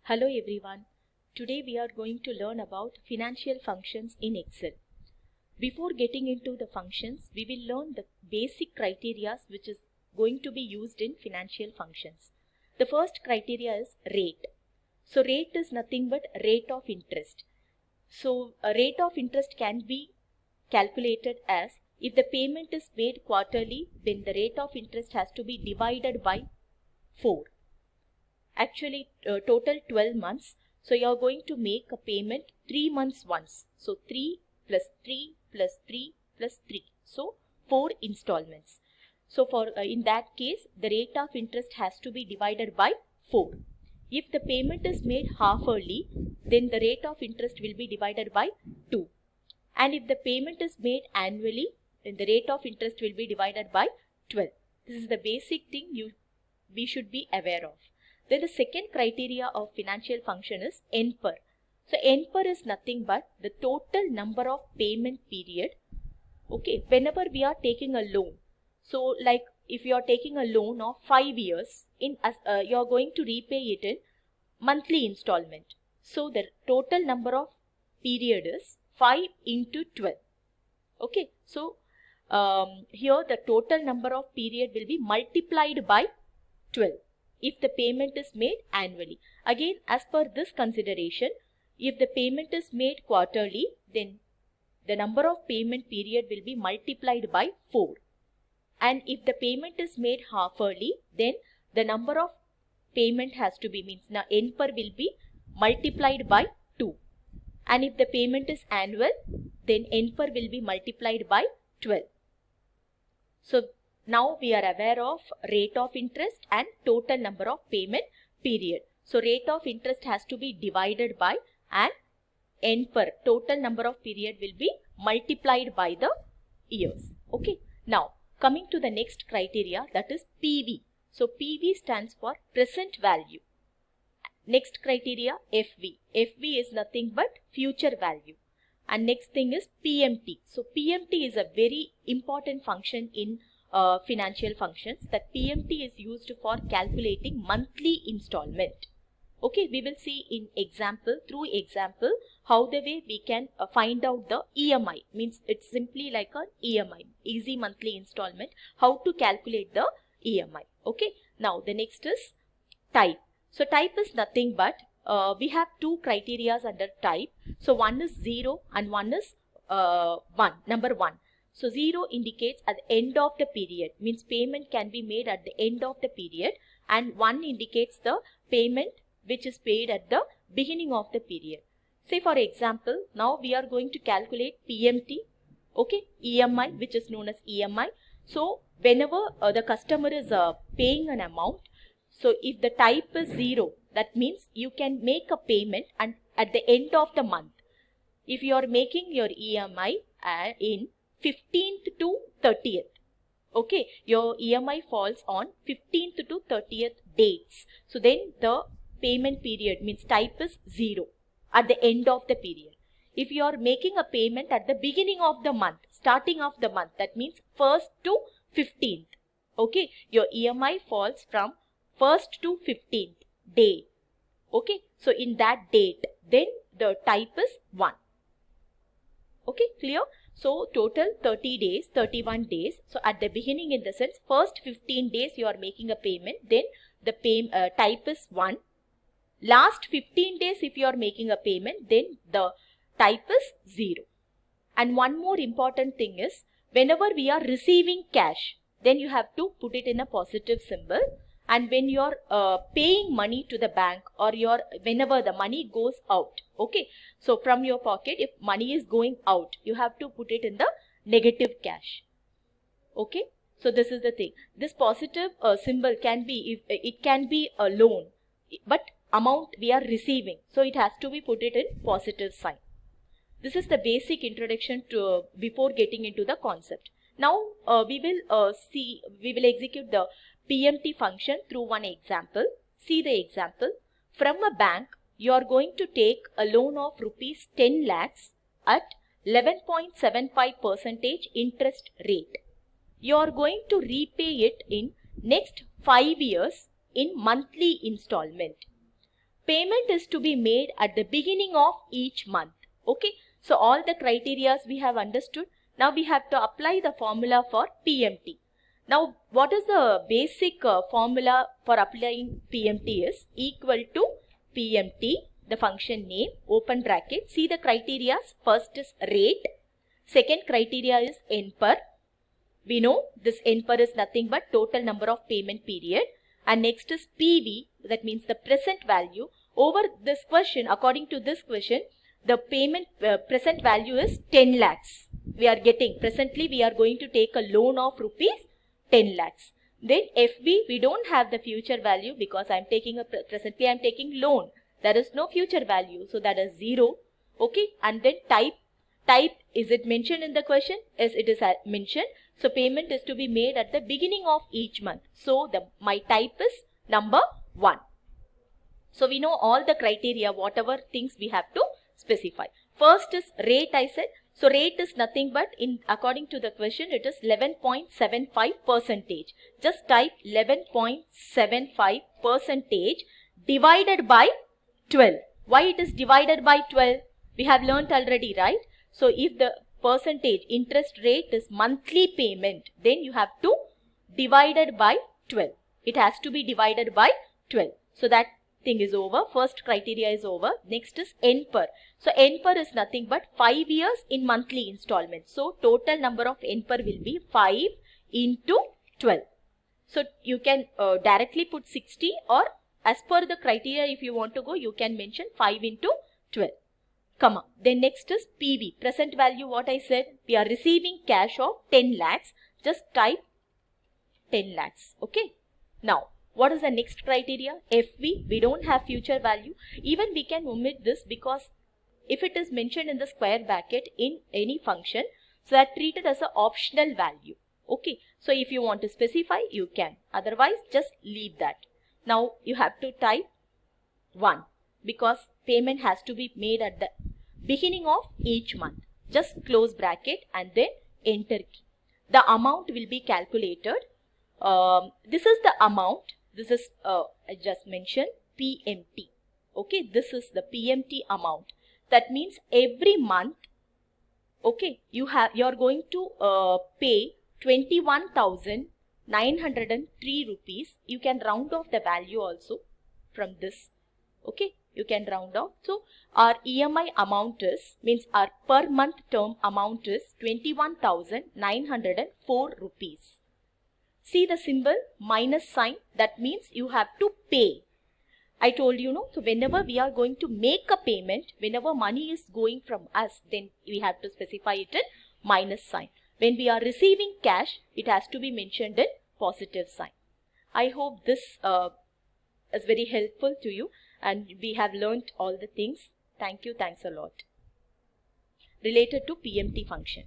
Hello everyone. Today we are going to learn about financial functions in Excel. Before getting into the functions, we will learn the basic criteria which is going to be used in financial functions. The first criteria is rate. So rate is nothing but rate of interest. So a rate of interest can be calculated as if the payment is made quarterly, then the rate of interest has to be divided by 4. Actually total 12 months. So you are going to make a payment 3 months once. So 3 plus 3 plus 3 plus 3. So 4 installments. So for in that case, the rate of interest has to be divided by 4. If the payment is made half yearly, then the rate of interest will be divided by 2. And if the payment is made annually, then the rate of interest will be divided by 12. This is the basic thing we should be aware of. Then the second criteria of financial function is NPER. So NPER is nothing but the total number of payment period. Okay, whenever we are taking a loan, so like if you are taking a loan of 5 years, you are going to repay it in monthly installment. So the total number of period is 5 into 12. Okay, so here the total number of period will be multiplied by 12 if the payment is made annually. Again, as per this consideration, if the payment is made quarterly, then the number of payment period will be multiplied by 4. And if the payment is made half yearly, then the number of payment has to be, means now NPER will be multiplied by 2. And if the payment is annual, then NPER will be multiplied by 12. So now we are aware of rate of interest and total number of payment period. So rate of interest has to be divided by and NPER, total number of period, will be multiplied by the years. Okay. Now coming to the next criteria, that is PV. So PV stands for present value. Next criteria, FV. FV is nothing but future value. And next thing is PMT. So PMT is a very important function in financial functions. That PMT is used for calculating monthly installment. Okay, we will see in example, through example, how the way we can find out the EMI. Means it's simply like an EMI, easy monthly installment, how to calculate the EMI. Okay, now the next is type. So type is nothing but we have two criteria under type. So one is 0 and one is 1, number 1. So 0 indicates at the end of the period, means payment can be made at the end of the period, and 1 indicates the payment which is paid at the beginning of the period. Say for example, now we are going to calculate PMT, okay, EMI, which is known as EMI. So whenever the customer is paying an amount, so if the type is 0, that means you can make a payment and at the end of the month. If you are making your EMI in 15th to 30th, okay, your EMI falls on 15th to 30th dates. So then the payment period, means type is 0 at the end of the period. If you are making a payment at the beginning of the month, starting of the month, that means 1st to 15th, okay, your EMI falls from 1st to 15th day. Okay, so in that date, then the type is 1. Okay, clear? So total 30 days, 31 days. So at the beginning, in the sense, first 15 days you are making a payment, then the type is 1. Last 15 days if you are making a payment, then the type is 0. And one more important thing is, whenever we are receiving cash, then you have to put it in a positive symbol. And when you are paying money to the bank, or whenever the money goes out, okay, so from your pocket, if money is going out, you have to put it in the negative cash. Okay, so this is the thing. This positive symbol can be, if it can be a loan, but amount we are receiving, so it has to be put it in positive sign. This is the basic introduction to before getting into the concept. Now we will execute the PMT function through one example. See the example. From a bank, you are going to take a loan of rupees 10 lakhs at 11.75% interest rate. You are going to repay it in next 5 years in monthly installment. Payment is to be made at the beginning of each month. Okay, so all the criteria we have understood. Now we have to apply the formula for PMT. Now what is the basic formula for applying PMT is equal to PMT, the function name, open bracket. See the criteria. First is rate. Second criteria is NPER. We know this NPER is nothing but total number of payment period. And next is PV, that means the present value. Over this question, according to this question, the payment present value is 10 lakhs. We are getting, presently we are going to take a loan of rupees 10 lakhs. Then FV, we don't have the future value because I am taking presently I am taking loan. There is no future value, so that is 0. Okay, and then type, is it mentioned in the question? Yes, it is mentioned. So payment is to be made at the beginning of each month. So my type is number 1. So we know all the criteria, whatever things we have to specify. First is rate, I said. So rate is nothing but according to the question it is 11.75%. Just type 11.75% divided by 12. Why it is divided by 12? We have learnt already, right? So if the percentage interest rate is monthly payment, then you have to divide it by 12. It has to be divided by 12. So that thing is over. First criteria is over. Next is NPER. So NPER is nothing but 5 years in monthly installments. So total number of NPER will be 5 into 12. So you can directly put 60, or as per the criteria if you want to go, you can mention 5 into 12. Comma. Then next is PV, present value. What I said, we are receiving cash of 10 lakhs. Just type 10 lakhs. Okay. Now, what is the next criteria? FV, we don't have future value. Even we can omit this because if it is mentioned in the square bracket in any function, so that treated as an optional value. Okay. So if you want to specify, you can. Otherwise, just leave that. Now, you have to type 1 because payment has to be made at the beginning of each month. Just close bracket and then enter key. The amount will be calculated. This is the amount. This is I just mentioned PMT. Okay, this is the PMT amount. That means every month, okay, you are going to pay 21,903 rupees. You can round off the value also from this. Okay, you can round off. So our EMI amount is, means our per month term amount is 21,904 rupees. See the symbol minus sign, that means you have to pay. I told you, no, so whenever we are going to make a payment, whenever money is going from us, then we have to specify it in minus sign. When we are receiving cash, it has to be mentioned in positive sign. I hope this is very helpful to you and we have learnt all the things. Thank you. Thanks a lot. Related to PMT function.